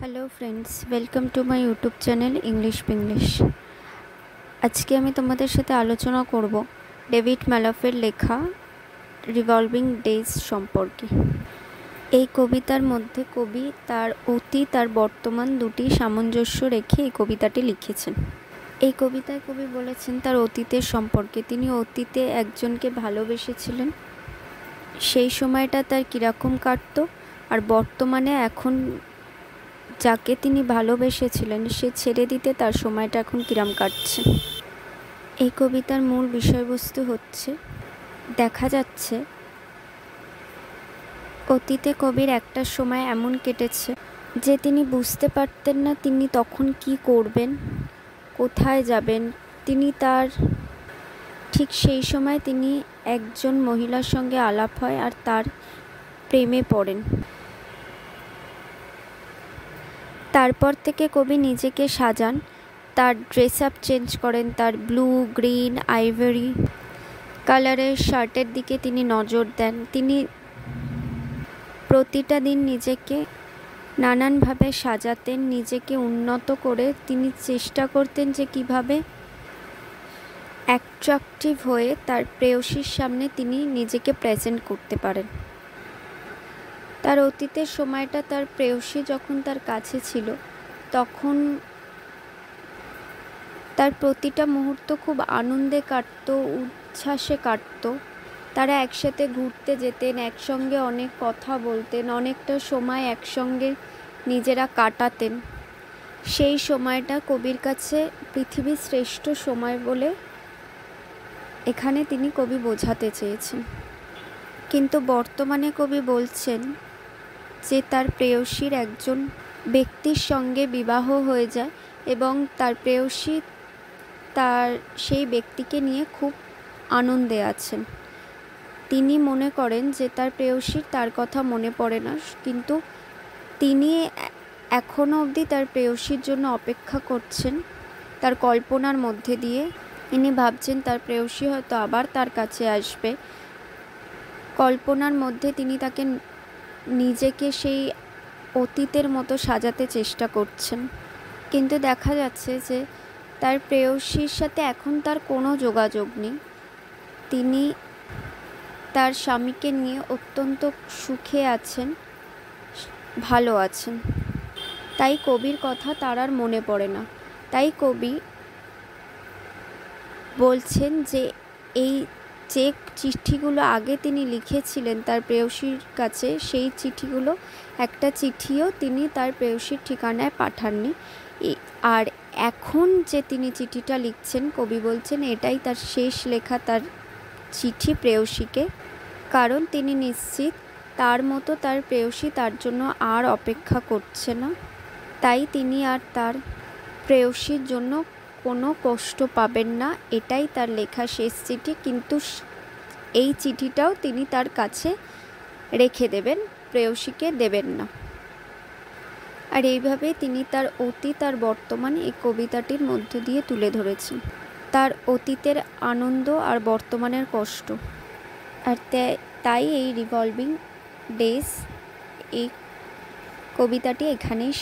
Hello friends, welcome to my YouTube channel English Pinglish. আজকে আমি তোমাদের সাথে আলোচনা করব ডেভিড ম্যালফের লেখা রিভলভিং ডেজ সম্পর্কে। এই কবিতার মধ্যে কবি তার অতীত আর বর্তমান দুটি সামঞ্জস্য রেখে এই কবিতাটি লিখেছেন। এই কবিতায় কবি বলেছেন তার অতীতের সম্পর্কে। তিনি অতীতে একজনকে ভালোবেসেছিলেন, সেই সময়টা তার কীরকম কাটতো, আর বর্তমানে এখন যাকে তিনি ভালোবেসেছিলেন সে ছেড়ে দিতে তার সময়টা এখন কিরাম কাটছে। এই কবিতার মূল বিষয়বস্তু হচ্ছে, দেখা যাচ্ছে অতীতে কবির একটা সময় এমন কেটেছে যে তিনি বুঝতে পারতেন না তিনি তখন কি করবেন, কোথায় যাবেন। তিনি তার ঠিক সেই সময় তিনি একজন মহিলার সঙ্গে আলাপ হয় আর তার প্রেমে পড়েন। তারপর থেকে কবি নিজেকে সাজান, তার ড্রেস আপ চেঞ্জ করেন, তার ব্লু, গ্রিন, আইভরি কালারের শার্টের দিকে তিনি নজর দেন। তিনি প্রতিটা দিন নিজেকে নানানভাবে সাজাতেন, নিজেকে উন্নত করে তিনি চেষ্টা করতেন যে কিভাবে অ্যাট্রাকটিভ হয়ে তার প্রেয়সীর সামনে তিনি নিজেকে প্রেজেন্ট করতে পারেন। তার অতীতের সময়টা তার প্রেয়সী যখন তার কাছে ছিল তখন তার প্রতিটা মুহূর্ত খুব আনন্দে কাটতো, উচ্ছ্বাসে কাটতো। তারা একসাথে ঘুরতে যেতেন, একসঙ্গে অনেক কথা বলতেন, অনেকটা সময় একসঙ্গে নিজেরা কাটাতেন। সেই সময়টা কবির কাছে পৃথিবীর শ্রেষ্ঠ সময় বলে এখানে তিনি কবি বোঝাতে চেয়েছেন। কিন্তু বর্তমানে কবি বলছেন যে তার প্রেয়সীর একজন ব্যক্তির সঙ্গে বিবাহ হয়ে যায় এবং তার প্রেয়সী তার সেই ব্যক্তিকে নিয়ে খুব আনন্দে আছেন। তিনি মনে করেন যে তার প্রেয়সীর তার কথা মনে পড়ে না, কিন্তু তিনি এখনও অবধি তার প্রেয়সীর জন্য অপেক্ষা করছেন। তার কল্পনার মধ্যে দিয়ে তিনি ভাবছেন তার প্রেয়সী হয়তো আবার তার কাছে আসবে। কল্পনার মধ্যে তিনি তাকে নিজেকে সেই অতীতের মতো সাজাতে চেষ্টা করছেন। কিন্তু দেখা যাচ্ছে যে তার প্রেয়সীর সাথে এখন তার কোনো যোগাযোগ নেই। তিনি তার স্বামীকে নিয়ে অত্যন্ত সুখে আছেন, ভালো আছেন। তাই কবির কথা তার আর মনে পড়ে না। তাই কবি বলছেন যে এই যে চিঠিগুলো আগে তিনি লিখেছিলেন তার প্রেয়সীর কাছে, সেই চিঠিগুলো একটা চিঠিও তিনি তার প্রেয়সীর ঠিকানায় পাঠাননি। আর এখন যে তিনি চিঠিটা লিখছেন, কবি বলছেন এটাই তার শেষ লেখা তার চিঠি প্রেয়সীকে। কারণ তিনি নিশ্চিত তার মতো তার প্রেয়সী তার জন্য আর অপেক্ষা করছে না। তাই তিনি আর তার প্রেয়সীর জন্য কোনো কষ্ট পাবেন না। এটাই তার লেখা শেষ চিঠি। কিন্তু এই চিঠিটাও তিনি তার কাছে রেখে দেবেন, প্রেয়সীকে দেবেন না। আর এইভাবে তিনি তার অতীত আর বর্তমান এই কবিতাটির মধ্য দিয়ে তুলে ধরেছেন, তার অতীতের আনন্দ আর বর্তমানের কষ্ট। আর তাই এই রিভলভিং ডেজ এই কবিতাটি এখানেই